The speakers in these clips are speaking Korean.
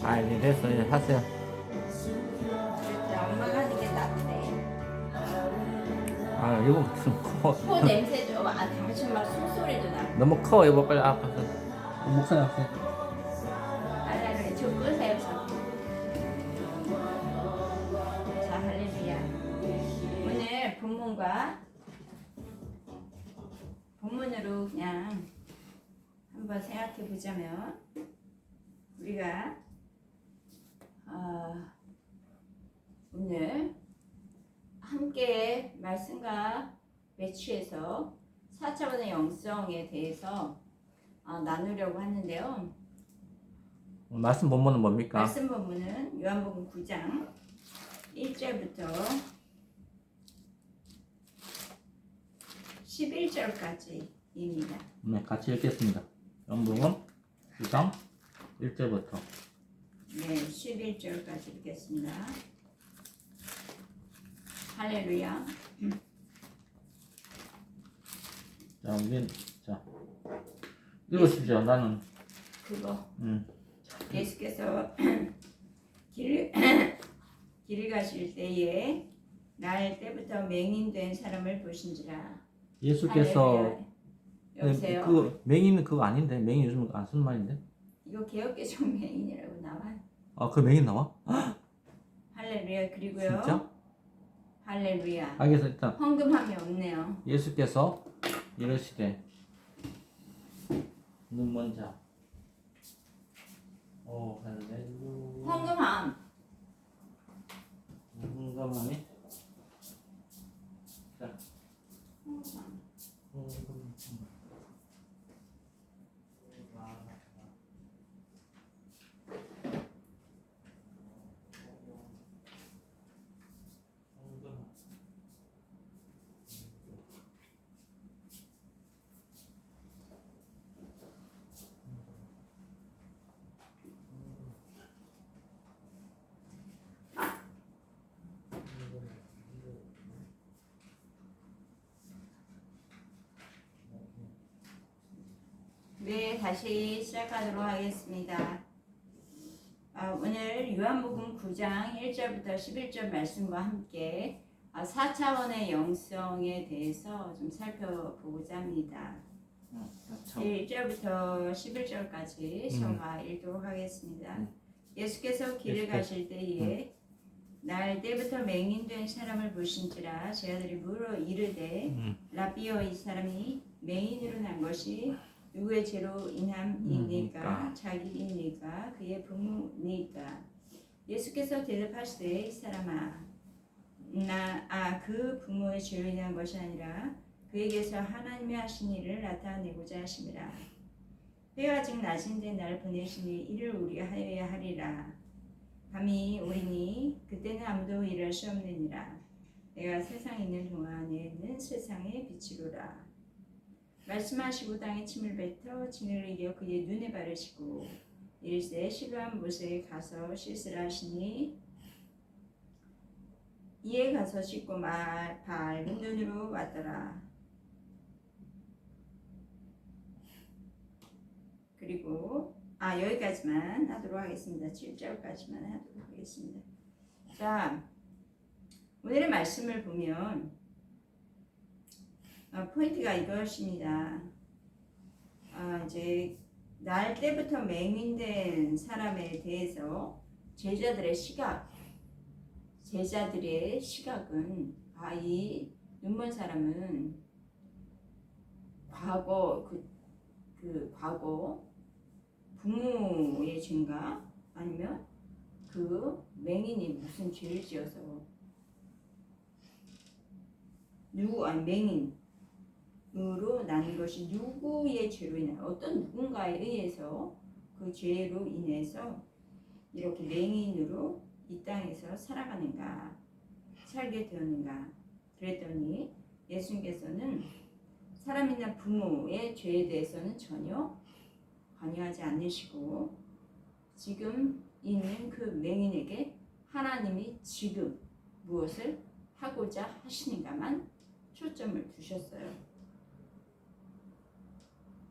아, 이제 됐어. 이제 하세요. 진짜 엄마가 하는 게 낫대. 아, 이거 무슨 커. 코 냄새도 당신 막 숨소리도 나고. 너무 커, 이거 빨리 아파서. 목소리 하세요. 알아요. 저 끄세요 자꾸. 자 할렐루야. 오늘 본문으로 그냥 한번 생각해 보자면 우리가 오늘 함께 말씀과 매치해서 4차원의 영성에 대해서 나누려고 하는데요. 말씀 본문은 뭡니까? 말씀 본문은 요한복음 9장 1절부터 11절까지입니다. 네, 같이 읽겠습니다. 연봉은 9장 1절부터. 네, 11절까지 읽겠습니다. 할렐루야. 자, 이게, 자, 읽으십시오. 나는, 그거 예수께서 길을 가실 때에 날 때부터 맹인된 사람을 보신지라. 예수께서, 할렐루야. 여보세요. 그, 맹인은 그거 아닌데? 맹인 요즘 안 쓰는 말인데? 이거 개혁개정 맹인이라고 나와. 아, 그 맹인 나와? 할렐루야. 그리고요. 진짜? 할렐루야. 알겠어, 일단. 헌금함이 없네요. 예수께서 이러시되, 눈 먼저. 오, 할렐루야. 헌금함. hungam하니? 자, 헌금함. 네, 다시 시작하도록 하겠습니다. 오늘 요한복음 9장 1절부터 11절 말씀과 함께 4차원의 영성에 대해서 좀 살펴보고자 합니다. 1절부터 11절까지 제가 읽도록 하겠습니다. 예수께서 길을 가실 때에 날 때부터 맹인된 사람을 보신지라. 제자들이 물어 이르되 라비어, 이 사람이 맹인으로 난 것이 누구의 죄로 인함이니까? 자기이니까? 그의 부모니까? 예수께서 대답하시되 이 사람아, 그 부모의 죄로 인한 것이 아니라 그에게서 하나님이 하신 일을 나타내고자 하심이라. 해가 아직 낮은데 나를 보내시니 이를 우리가 하여야 하리라. 밤이 오리니 그때는 아무도 일할 수 없느니라. 내가 세상에 있는 동안에는 세상의 빛이로라. 말씀하시고 땅에 침을 뱉어 진을 이겨 그의 눈에 바르시고 이르시되 실로암 못에 가서 씻으라 하시니 이에 가서 씻고 밝은 눈으로 왔더라. 그리고 여기까지만 하도록 하겠습니다. 7절까지만 하도록 하겠습니다. 자, 오늘의 말씀을 보면 포인트가 이것입니다. 이제 날 때부터 맹인된 사람에 대해서 제자들의 시각은 이 눈먼 사람은 과거 과거 부모의 죄인가 아니면 그 맹인이 무슨 죄를 지어서 맹인으로 나는 것이 누구의 죄로 인해 어떤 누군가에 의해서 그 죄로 인해서 이렇게 맹인으로 이 땅에서 살게 되었는가. 그랬더니 예수님께서는 사람이나 부모의 죄에 대해서는 전혀 관여하지 않으시고 지금 있는 그 맹인에게 하나님이 지금 무엇을 하고자 하시는가만 초점을 두셨어요.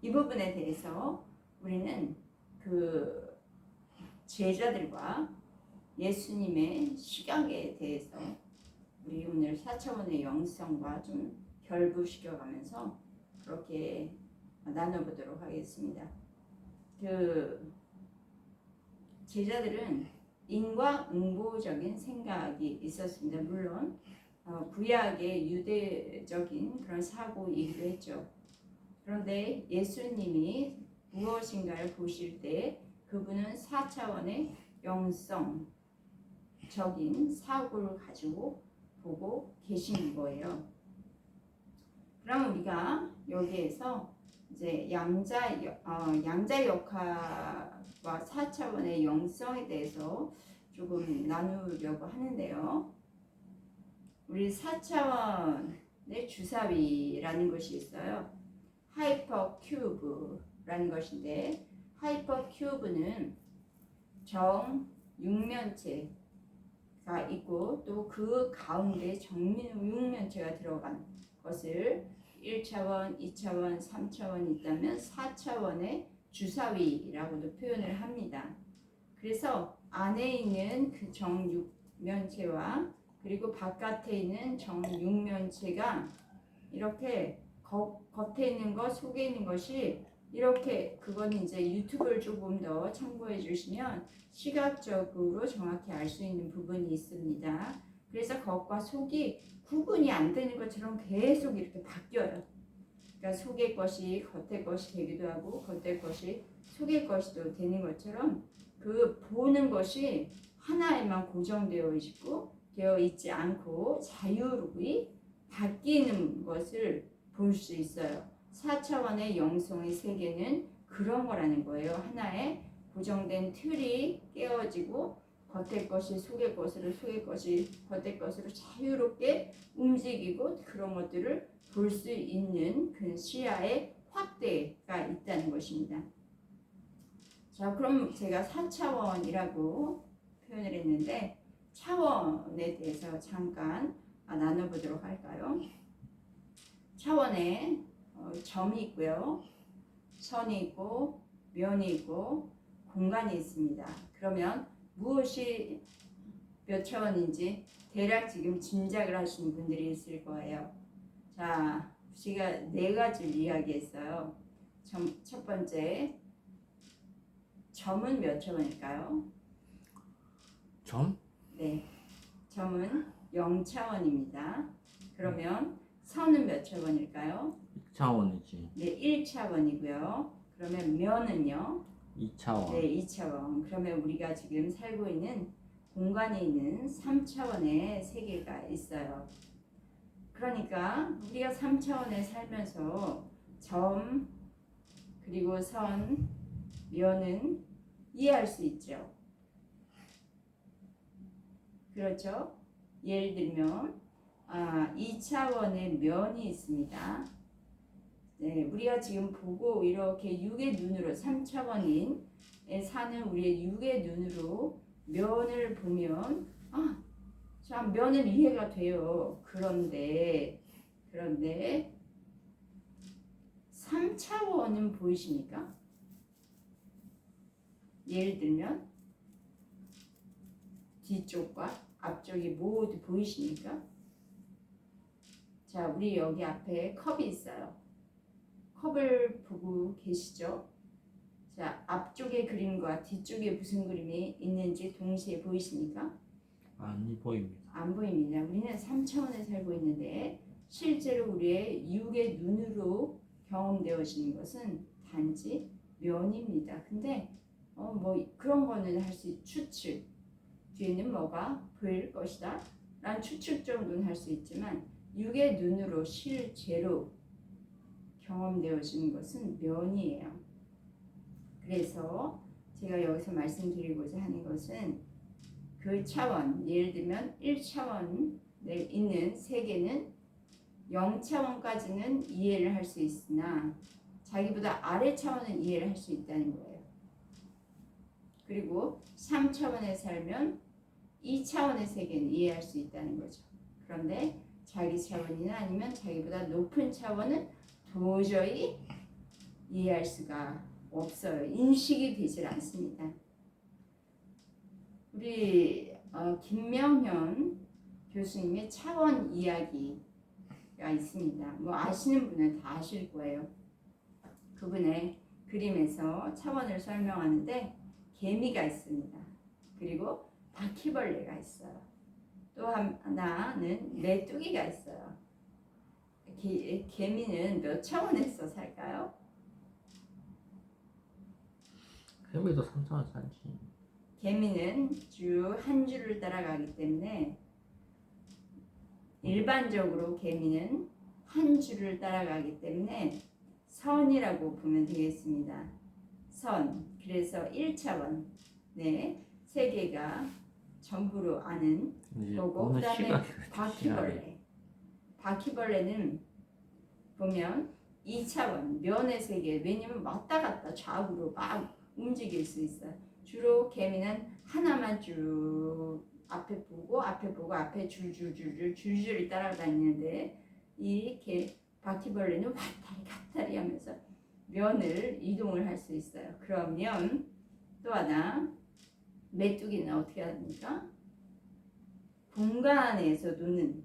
이 부분에 대해서 우리는 제자들과 예수님의 시각에 대해서 우리 오늘 4차원의 영성과 좀 결부시켜가면서 그렇게 나눠보도록 하겠습니다. 그 제자들은 인과응보적인 생각이 있었습니다. 물론 구약의 유대적인 그런 사고이기도 했죠. 그런데 예수님이 무엇인가를 보실 때 그분은 4차원의 영성적인 사고를 가지고 보고 계신 거예요. 그럼 우리가 여기에서 이제 양자 역학과 4차원의 영성에 대해서 조금 나누려고 하는데요. 우리 4차원의 주사위라는 것이 있어요. 하이퍼큐브라는 것인데, 하이퍼큐브는 정육면체가 있고 또 그 가운데 정육면체가 들어간 것을 1차원, 2차원, 3차원이 있다면 4차원의 주사위라고도 표현을 합니다. 그래서 안에 있는 그 정육면체와 그리고 바깥에 있는 정육면체가 이렇게 겉에 있는 것, 속에 있는 것이 이렇게, 그건 이제 유튜브를 조금 더 참고해 주시면 시각적으로 정확히 알 수 있는 부분이 있습니다. 그래서 겉과 속이 구분이 안 되는 것처럼 계속 이렇게 바뀌어요. 그러니까 속의 것이 겉의 것이 되기도 하고 겉의 것이 속의 것이 되는 것처럼 그 보는 것이 하나에만 고정되어 있지 않고 자유롭게 바뀌는 것을 볼 수 있어요. 4차원의 영성의 세계는 그런 거라는 거예요. 하나의 고정된 틀이 깨어지고 겉의 것이 속의 것으로, 속의 것이 겉의 것으로 자유롭게 움직이고 그런 것들을 볼 수 있는 그 시야의 확대가 있다는 것입니다. 자, 그럼 제가 4차원이라고 표현을 했는데 차원에 대해서 잠깐 나눠보도록 할까요? 차원에 점이 있고요, 선이 있고 면이 있고 공간이 있습니다. 그러면 무엇이 몇 차원인지 대략 지금 짐작을 하시는 분들이 있을 거예요. 자, 제가 4가지를 이야기했어요. 첫 번째, 점은 몇 차원일까요? 점? 네, 점은 0차원입니다. 그러면 선은 몇 차원일까요? 2차원이지. 네, 1차원이고요. 그러면 면은요? 2차원. 네, 2차원. 그러면 우리가 지금 살고 있는 공간에 있는 3차원의 세계가 있어요. 그러니까 우리가 3차원에 살면서 점, 그리고 선, 면은 이해할 수 있죠. 그렇죠? 예를 들면 2차원의 면이 있습니다. 네, 우리가 지금 보고 이렇게 육의 눈으로 3차원인 사는 우리의 육의 눈으로 면을 보면 참 면은 이해가 돼요. 그런데 3차원은 보이십니까? 예를 들면 뒤쪽과 앞쪽이 모두 보이십니까? 자, 우리 여기 앞에 컵이 있어요. 컵을 보고 계시죠? 자, 앞쪽의 그림과 뒤쪽에 무슨 그림이 있는지 동시에 보이십니까? 안 보입니다. 안 보입니다. 우리는 3차원에 살고 있는데 실제로 우리의 육의 눈으로 경험되어지는 것은 단지 면입니다. 근데 뭐 그런 거는 할 수 추측, 뒤에는 뭐가 보일 것이다 라는 추측 정도는 할 수 있지만 육의 눈으로 실제로 경험되어지는 것은 면이에요. 그래서 제가 여기서 말씀드리고자 하는 것은 그 차원, 예를 들면 1차원에 있는 세계는 0차원까지는 이해를 할 수 있으나 자기보다 아래 차원은 이해를 할 수 있다는 거예요. 그리고 3차원에 살면 2차원의 세계는 이해할 수 있다는 거죠. 그런데 자기 차원이나 아니면 자기보다 높은 차원은 도저히 이해할 수가 없어요. 인식이 되질 않습니다. 우리 김명현 교수님의 차원 이야기가 있습니다. 뭐 아시는 분은 다 아실 거예요. 그분의 그림에서 차원을 설명하는데 개미가 있습니다. 그리고 바퀴벌레가 있어요. 또 하나는 메뚜기가 있어요. 개미는 몇 차원에서 살까요? 개미도 3차원 살지. 개미는 쭉 한 줄을 따라가기 때문에 일반적으로 개미는 한 줄을 따라가기 때문에 선이라고 보면 되겠습니다. 선. 그래서 1차원. 네. 세 개가 전부로 아는 거고, 오늘 그다음에 시각이 바퀴벌레. 바퀴벌레는 보면 2차원 면의 세계. 왜냐면 왔다 갔다 좌우로 막 움직일 수 있어요. 주로 개미는 하나만 쭉 앞에 보고 앞에 줄줄이 따라다니는데 이 바퀴벌레는 왔다리 갔다리 하면서 면을 이동을 할 수 있어요. 그러면 또 하나 메뚜기는 어떻게 합니까? 공간에서 노는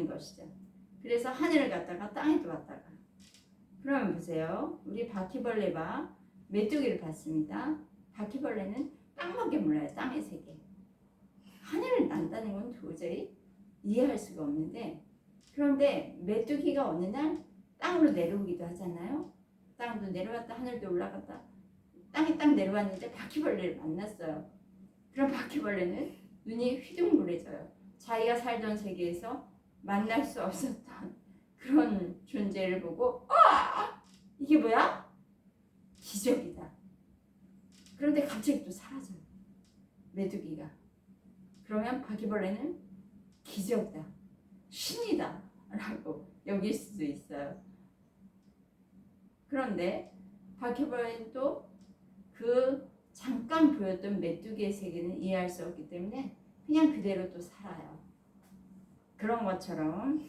것이죠. 그래서 하늘을 갔다가 땅에도 갔다가. 그러면 보세요. 우리 바퀴벌레와 메뚜기를 봤습니다. 바퀴벌레는 땅밖에 몰라요. 땅의 세계. 하늘을 난다는 건 도저히 이해할 수가 없는데, 그런데 메뚜기가 어느 날 땅으로 내려오기도 하잖아요. 땅도 내려왔다 하늘도 올라갔다 땅에 딱 내려왔는데 바퀴벌레를 만났어요. 그럼 바퀴벌레는 눈이 휘둥그레져요. 자기가 살던 세계에서 만날 수 없었던 그런 존재를 보고 이게 뭐야? 기적이다. 그런데 갑자기 또 사라져요. 메뚜기가. 그러면 바퀴벌레는 기적이다. 신이다. 라고 여길 수도 있어요. 그런데 바퀴벌레는 또 그 잠깐 보였던 메뚜기의 세계는 이해할 수 없기 때문에 그냥 그대로 또 살아요. 그런 것처럼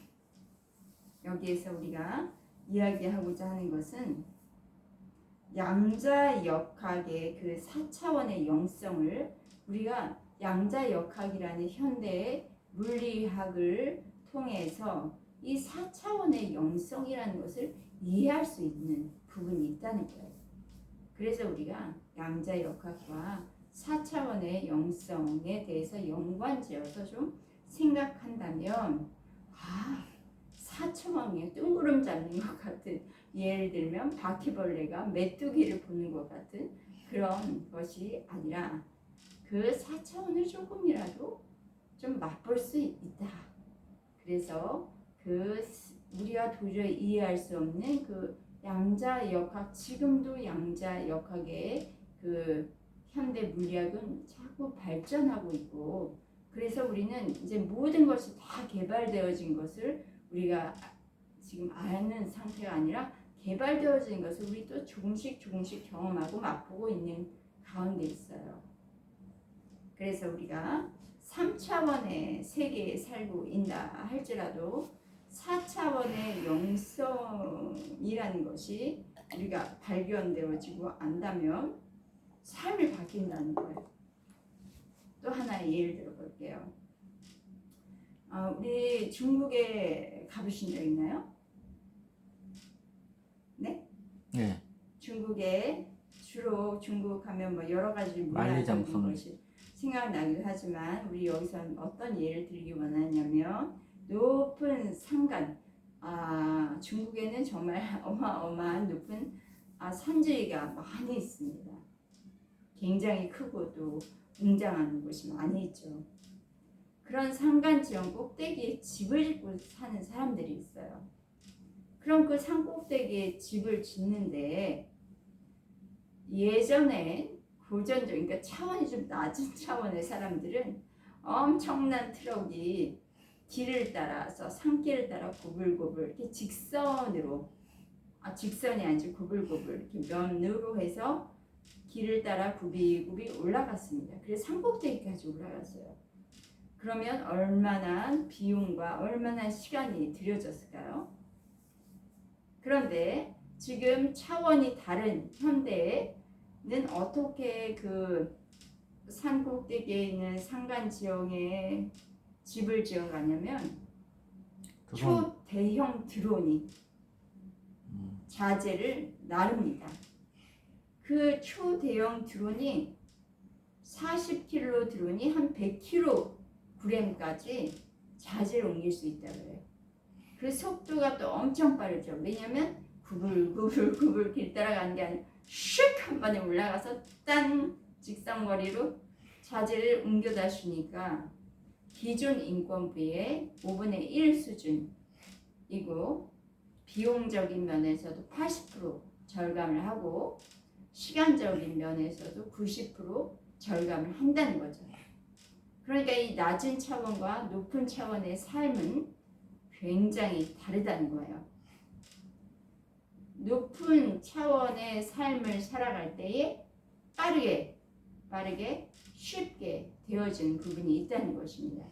여기에서 우리가 이야기하고자 하는 것은 양자역학의 그 4차원의 영성을 우리가 양자역학이라는 현대의 물리학을 통해서 이 4차원의 영성이라는 것을 이해할 수 있는 부분이 있다는 거예요. 그래서 우리가 양자역학과 4차원의 영성에 대해서 연관지어서 좀 생각한다면 4차원이 뜬구름 잡는 것 같은, 예를 들면 바퀴벌레가 메뚜기를 보는 것 같은 그런 것이 아니라 그 4차원을 조금이라도 좀 맛볼 수 있다. 그래서 그 우리가 도저히 이해할 수 없는 그 양자역학, 지금도 양자역학의 그 현대 물리학은 자꾸 발전하고 있고, 그래서 우리는 이제 모든 것이 다 개발되어진 것을 우리가 지금 아는 상태가 아니라 개발되어진 것을 우리 또 조금씩 경험하고 맛보고 있는 가운데 있어요. 그래서 우리가 3차원의 세계에 살고 있다 할지라도 4차원의 영성이라는 것이 우리가 발견되어지고 안다면 삶이 바뀐다는 거예요. 또 하나의 예를 들어볼게요. 우리 중국에 가보신 적 있나요? 네? 네. 중국에 주로 중국 하면 뭐 여러 가지 문화적인 것이 생각나기도 하지만 우리 여기서 어떤 예를 들기 원하냐면 높은 산간, 중국에는 정말 어마어마한 높은 산지가 많이 있습니다. 굉장히 크고 또 웅장한 곳이 많이 있죠. 그런 산간 지형 꼭대기에 집을 짓고 사는 사람들이 있어요. 그럼 그 산 꼭대기에 집을 짓는데 예전에 고전적, 그러니까 차원이 좀 낮은 차원의 사람들은 엄청난 트럭이 길을 따라서 산길을 따라 고불고불 이렇게 직선으로, 직선이 아니고 고불고불 이렇게 면으로 해서 길을 따라 굽이굽이 올라갔습니다. 그래서 산 꼭대기까지 올라갔어요. 그러면 얼마나 비용과 얼마나 시간이 들여졌을까요? 그런데 지금 차원이 다른 현대의 어떻게 그 산꼭대기에 있는 산간 지형에 집을 지어가냐면 초대형 드론이 자재를 나릅니다. 그 초대형 드론이 40kg 드론이 한 100kg까지 자재를 옮길 수 있다고 해요. 그 속도가 또 엄청 빠르죠. 왜냐면 구불구불구불 길 따라가는 게 아니라 슉 한 번에 올라가서 딴 직선거리로 자재를 옮겨다 주니까 기존 인건비의 5분의 1 수준이고 비용적인 면에서도 80% 절감을 하고 시간적인 면에서도 90% 절감을 한다는 거죠. 그러니까 이 낮은 차원과 높은 차원의 삶은 굉장히 다르다는 거예요. 높은 차원의 삶을 살아갈 때에 빠르게 쉽게 되어지는 부분이 있다는 것입니다.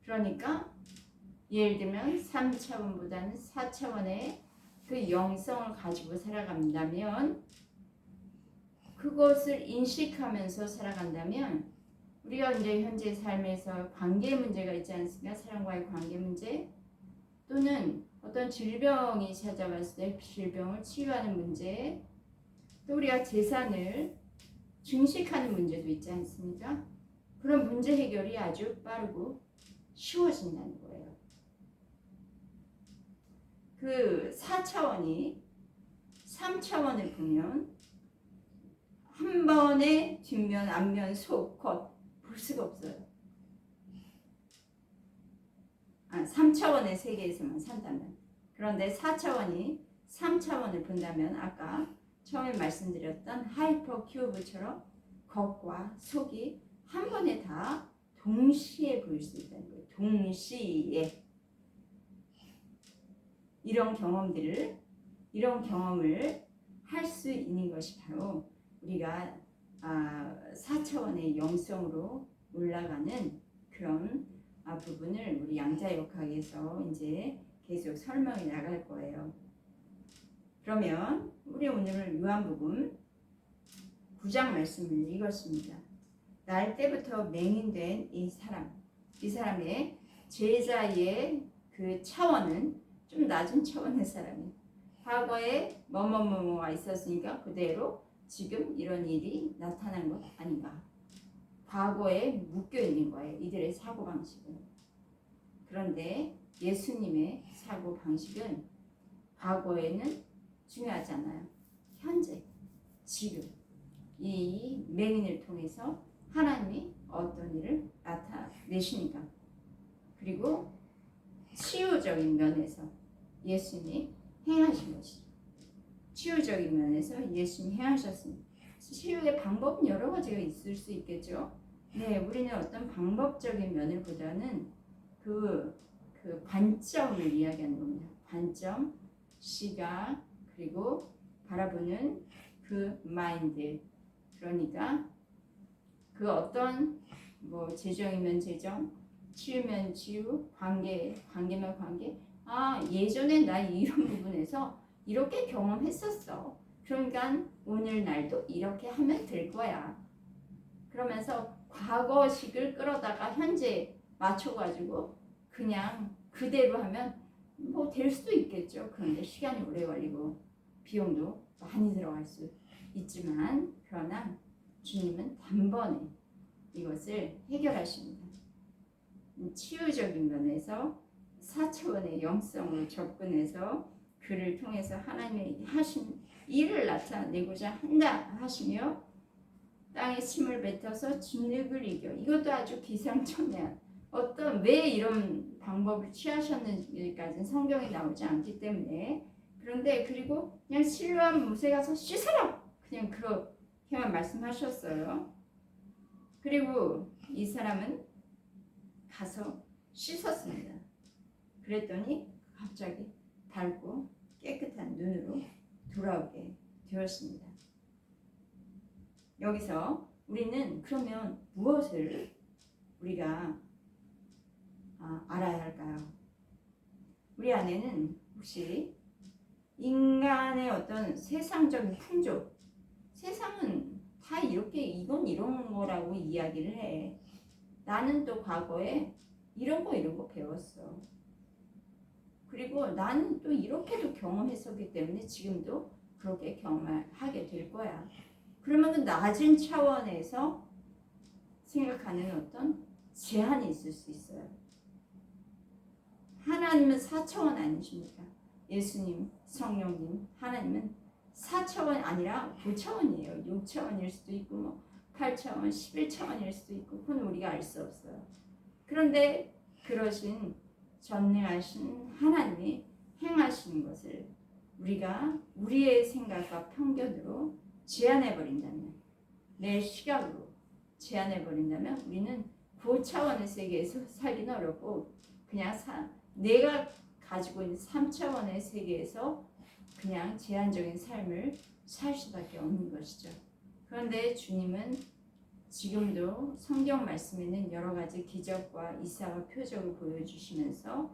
그러니까 예를 들면 3차원보다는 4차원의 그 영성을 가지고 살아간다면, 그것을 인식하면서 살아간다면, 우리가 이제 현재 삶에서 관계 문제가 있지 않습니까? 사람과의 관계 문제, 또는 어떤 질병이 찾아왔을 때 질병을 치유하는 문제, 또 우리가 재산을 증식하는 문제도 있지 않습니까? 그런 문제 해결이 아주 빠르고 쉬워진다는 거예요. 그 4차원이 3차원을 보면 한 번에 뒷면, 앞면, 속, 겉 볼 수가 없어요. 3차원의 세계에서만 산다면. 그런데 4차원이 3차원을 본다면 아까 처음에 말씀드렸던 하이퍼 큐브처럼 겉과 속이 한 번에 다 동시에 보일 수 있다는 거예요. 동시에. 이런 경험을 할 수 있는 것이 바로 우리가 4차원의 영성으로 올라가는 그런 부분을 우리 양자역학에서 이제 계속 설명해 나갈 거예요. 그러면 우리 오늘 요한복음 9장 말씀을 읽었습니다. 날 때부터 맹인된 이 사람의 제자의 그 차원은 좀 낮은 차원의 사람이에요. 과거에 뭐뭐뭐가 있었으니까 그대로 지금 이런 일이 나타난 것 아닌가. 과거에 묶여 있는 거예요. 이들의 사고방식은. 그런데 예수님의 사고방식은 과거에는 중요하지 않아요. 현재, 지금 이 맹인을 통해서 하나님이 어떤 일을 나타내시니까, 그리고 치유적인 면에서 예수님이 행하신 것이죠. 치유적인 면에서 예수님이 행하셨습니다. 치유의 방법은 여러 가지가 있을 수 있겠죠. 네, 우리는 어떤 방법적인 면을 보다는 그 관점을 이야기하는 겁니다. 관점, 시각, 그리고 바라보는 그 마인드. 그러니까 그 어떤 재정이면 재정, 치유면 치유, 관계면 관계. 예전에 나 이런 부분에서 이렇게 경험했었어. 그러니까 오늘 날도 이렇게 하면 될 거야. 그러면서 과거식을 끌어다가 현재 맞춰가지고 그냥 그대로 하면 될 수도 있겠죠. 그런데 시간이 오래 걸리고 비용도 많이 들어갈 수 있지만, 그러나 주님은 단번에 이것을 해결하십니다. 치유적인 면에서 4차원의 영성으로 접근해서 그를 통해서 하나님의 하신 일을 나타내고자 한다 하시며, 땅에 침을 뱉어서 진흙을 이겨. 이것도 아주 기상천외한, 왜 이런 방법을 취하셨는지까지는 성경에 나오지 않기 때문에. 그런데 그리고 그냥 실로암 못에 가서 씻어라, 그냥 그렇게만 말씀하셨어요. 그리고 이 사람은 가서 씻었습니다. 그랬더니 갑자기 밝고 깨끗한 눈으로 돌아오게 되었습니다. 여기서 우리는 그러면 무엇을 우리가 알아야 할까요? 우리 안에는 혹시 인간의 어떤 세상적인 풍조, 세상은 다 이렇게 이건 이런 거라고 이야기를 해. 나는 또 과거에 이런 거 배웠어. 그리고 나는 또 이렇게도 경험했었기 때문에 지금도 그렇게 경험하게 될 거야. 그러면 그 낮은 차원에서 생각하는 어떤 제한이 있을 수 있어요. 하나님은 4차원 아니십니까? 예수님, 성령님, 하나님은 4차원 아니라 5차원이에요. 6차원일 수도 있고 뭐 8차원, 11차원일 수도 있고 그건 우리가 알 수 없어요. 그런데 그러신 전능하신 하나님이 행하시는 것을 우리가 우리의 생각과 편견으로 제한해버린다면, 내 시각으로 제한해버린다면 우리는 9차원의 세계에서 살기는 어렵고 그냥 내가 가지고 있는 3차원의 세계에서 그냥 제한적인 삶을 살 수밖에 없는 것이죠. 그런데 주님은 지금도 성경 말씀에는 여러 가지 기적과 이사와 표적을 보여주시면서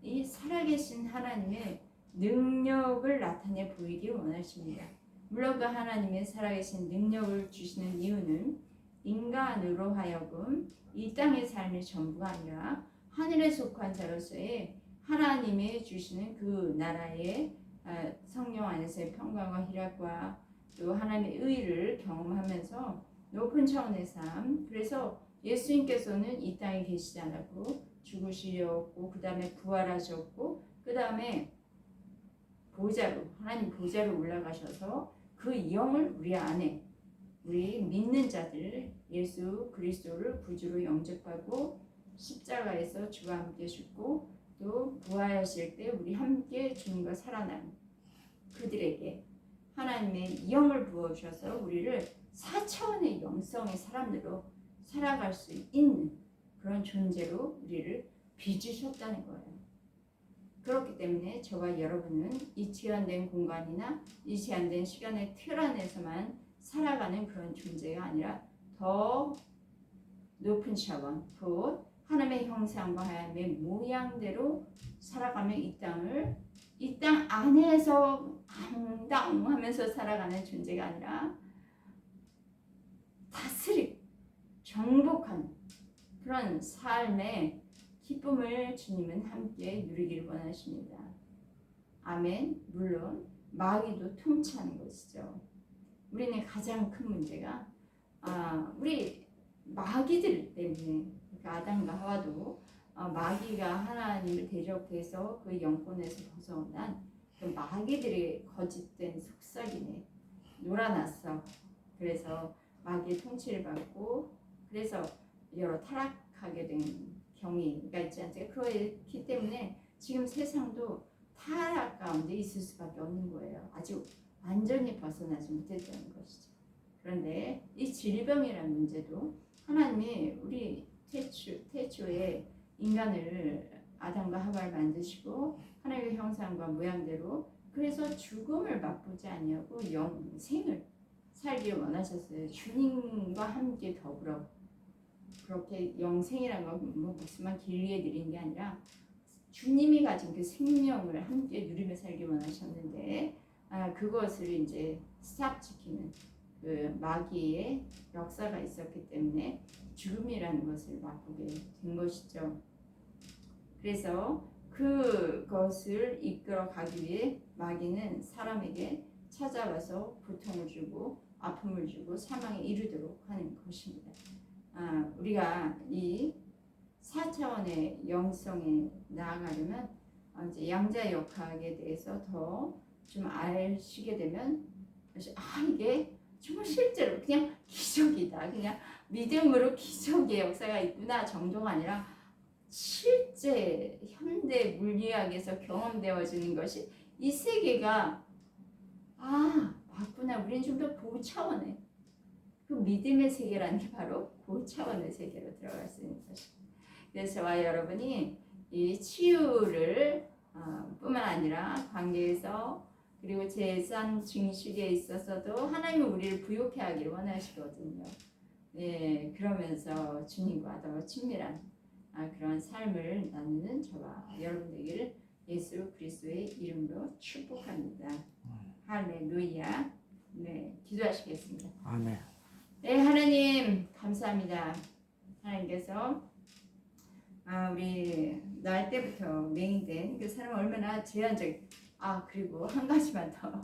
이 살아계신 하나님의 능력을 나타내 보이길 원하십니다. 물론 그 하나님의 살아계신 능력을 주시는 이유는 인간으로 하여금 이 땅의 삶의 전부가 아니라 하늘에 속한 자로서의 하나님의 주시는 그 나라의 성령 안에서의 평강과 희락과 또 하나님의 의를 경험하면서 높은 차원의 삶. 그래서 예수님께서는 이 땅에 계시지 않았고 죽으시려고 그 다음에 부활하셨고 그 다음에 하나님 보좌로 올라가셔서 그 영을 우리 안에 우리 믿는 자들 예수 그리스도를 구주로 영접하고 십자가에서 주와 함께 죽고 또 부활하실 때 우리 함께 주님과 살아난 그들에게 하나님의 영을 부어주셔서 우리를 4차원의 영성의 사람들로 살아갈 수 있는 그런 존재로 우리를 빚으셨다는 거예요. 그렇기 때문에 저와 여러분은 이 제한된 공간이나 이 제한된 시간의 틀 안에서만 살아가는 그런 존재가 아니라 더 높은 차원, 곧 하나님의 형상과 하나님의 모양대로 살아가며 이 땅 안에서 앙당하면서 살아가는 존재가 아니라 다스리고 정복하는 그런 삶의 기쁨을 주님은 함께 누리기를 원하십니다. 아멘. 물론 마귀도 통치하는 것이죠. 우리는 가장 큰 문제가 우리 마귀들 때문에 그러니까 아담과 하와도 마귀가 하나님을 대적해서 그 영권에서 벗어난 그 마귀들의 거짓된 속삭임에 놀아났어. 그래서 마귀의 통치를 받고 그래서 여러 타락하게 된 경위가 있지 않습니까? 그렇기 때문에 지금 세상도 타락 가운데 있을 수밖에 없는 거예요. 아직 완전히 벗어나지 못했다는 것이죠. 그런데 이 질병이라는 문제도 하나님이 우리 태초에 인간을 아담과 하와를 만드시고 하나님의 형상과 모양대로 그래서 죽음을 맛보지 아니하고 영생을 살기를 원하셨어요. 주님과 함께 더불어 그렇게 영생이라는 건 뭐 무슨만 길게 드리는 게 아니라 주님이 가진 그 생명을 함께 누리며 살기 원하셨는데 그것을 이제 스탑시키는 그 마귀의 역사가 있었기 때문에 죽음이라는 것을 맛보게 된 것이죠. 그래서 그것을 이끌어 가기 위해 마귀는 사람에게 찾아와서 고통을 주고 아픔을 주고 사망에 이르도록 하는 것입니다. 우리가 이 4차원의 영성에 나아가려면 이제 양자역학에 대해서 더 좀 아시게 되면 이게 정말 실제로 그냥 기적이다. 그냥 믿음으로 기적의 역사가 있구나 정도가 아니라 실제 현대 물리학에서 경험되어지는 것이 이 세계가 맞구나. 우리는 좀 더 고차원의 그 믿음의 세계라는 게 바로 고차원의 세계로 들어갈 수 있는 것입니다. 그래서 저와 여러분이 이 치유를 뿐만 아니라 관계에서 그리고 재산 증식에 있어서도 하나님은 우리를 부욕해 하기를 원하시거든요. 네, 그러면서 주님과 더 친밀한 그런 삶을 나누는 저와 여러분 되기를 예수 그리스도의 이름으로 축복합니다. 할렐루야. 네, 기도하시겠습니다. 아멘. 네, 하나님 감사합니다. 하나님께서 우리 날 때부터 맹인된 그 사람은 얼마나 제한적. 그리고 한 가지만 더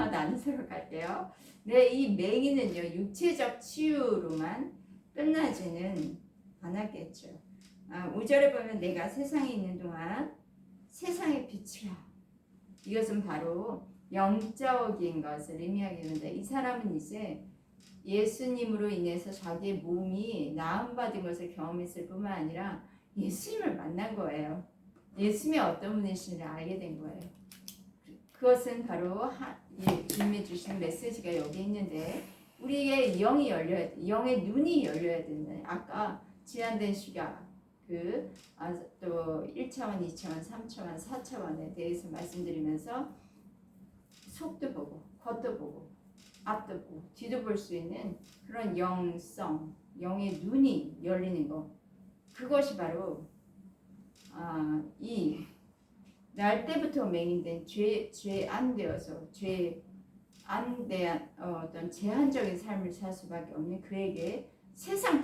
나누도록 갈게요. 네, 이 맹인은요 육체적 치유로만 끝나지는 않았겠죠. 5절에 보면 내가 세상에 있는 동안 세상의 빛이라. 이것은 바로 영적인 것을 의미하게 되는데, 이 사람은 이제 예수님으로 인해서 자기의 몸이 나음받은 것을 경험했을 뿐만 아니라 예수님을 만난 거예요. 예수님이 어떤 분이신지를 알게 된 거예요. 그것은 바로 주님이 주신 메시지가 여기 있는데, 우리에게 영이 열려야 돼. 영의 눈이 열려야 되는, 아까 제한된 시각, 또 1차원, 2차원, 3차원, 4차원에 대해서 말씀드리면서 속도 보고, 겉도 보고, 앞도 보고, 뒤도 볼 수 있는 그런 영성, 영의 눈이 열리는 것. 그것이 바로 이 날 때부터 맹인된 죄 안 되어서 죄 안 대한 어떤 제한적인 삶을 살 수밖에 없는 그에게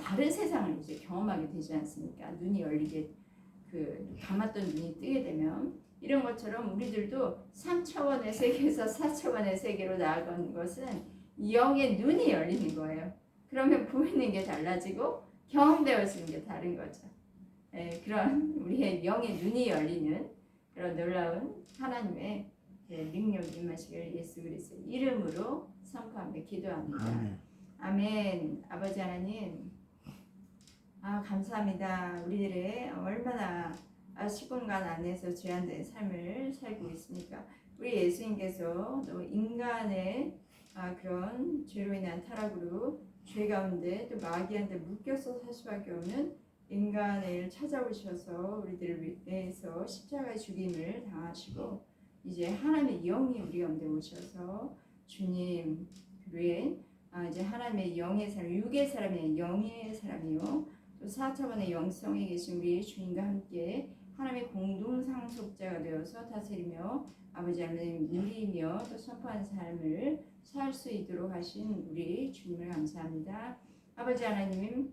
다른 세상을 이제 경험하게 되지 않습니까? 눈이 열리게, 감았던 눈이 뜨게 되면, 이런 것처럼 우리들도 3차원의 세계에서 4차원의 세계로 나아가는 것은 영의 눈이 열리는 거예요. 그러면 보이는 게 달라지고 경험되어지는 게 다른 거죠. 그런 우리의 영의 눈이 열리는 그런 놀라운 하나님의 능력이 임하시기를 예수 그리스도의 이름으로 선포하며 기도합니다. 아멘. 아버지 하나님, 감사합니다. 우리들의 얼마나 10분간 안에서 죄안된 삶을 살고 있습니까? 우리 예수님께서 또 인간의 그런 죄로 인한 타락으로 죄 가운데 또 마귀한테 묶여서 살 수밖에 없는 인간을 찾아오셔서 우리들을 위해서 십자가의 죽임을 당하시고, 이제 하나님의 영이 우리 가운데 오셔서 주님 위에 이제 하나님의 영의 사람, 육의 사람이 영의 사람이요, 또 4차원의 영성에 계신 우리 주님과 함께 하나님의 공동 상속자가 되어서 다스리며 아버지 하나님 누리며 또 선포하는 삶을 살 수 있도록 하신 우리 주님을 감사합니다. 아버지 하나님,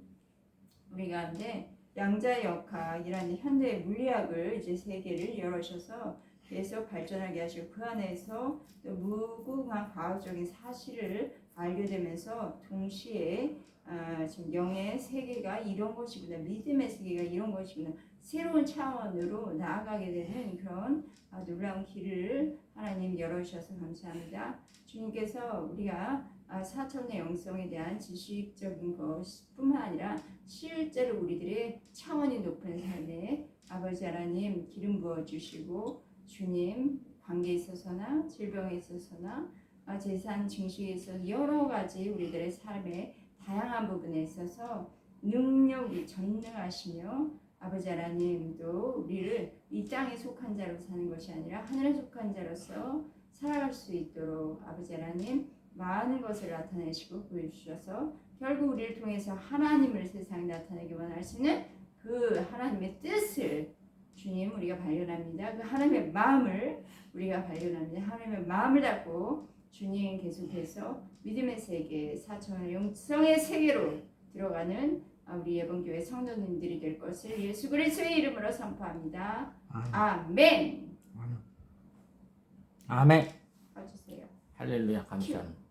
우리 가운데 양자 역학이라는 현대 물리학을 이제 세계를 열어셔서 계속 발전하게 하시고, 그 안에서 또 무궁한 과학적인 사실을 알게 되면서 동시에 지금 영의 세계가 이런 것이구나, 믿음의 세계가 이런 것이구나, 새로운 차원으로 나아가게 되는 그런 놀라운 길을 하나님 열어주셔서 감사합니다. 주님께서 우리가 4차원의 영성에 대한 지식적인 것뿐만 아니라 실제로 우리들의 차원이 높은 삶에 아버지 하나님 기름 부어주시고, 주님 관계에 있어서나 질병에 있어서나 재산 증식에 있어서 여러 가지 우리들의 삶의 다양한 부분에 있어서 능력이 전능하시며, 아버지 하나님도 우리를 이 땅에 속한 자로 사는 것이 아니라 하늘에 속한 자로서 살아갈 수 있도록 아버지 하나님 많은 것을 나타내시고 보여주셔서, 결국 우리를 통해서 하나님을 세상에 나타내기 원하시는 그 하나님의 뜻을 주님 우리가 발견합니다. 그 하나님의 마음을 우리가 발견합니다. 하나님의 마음을 닫고 주님 계속해서 믿음의 세계, 4차원의 영성의 세계로 들어가는 우리 예번교회 성도님들이 될 것을 예수 그리스도의 이름으로 선포합니다. 아멘. 아멘. 봐주세요. 할렐루야. 감사합니다.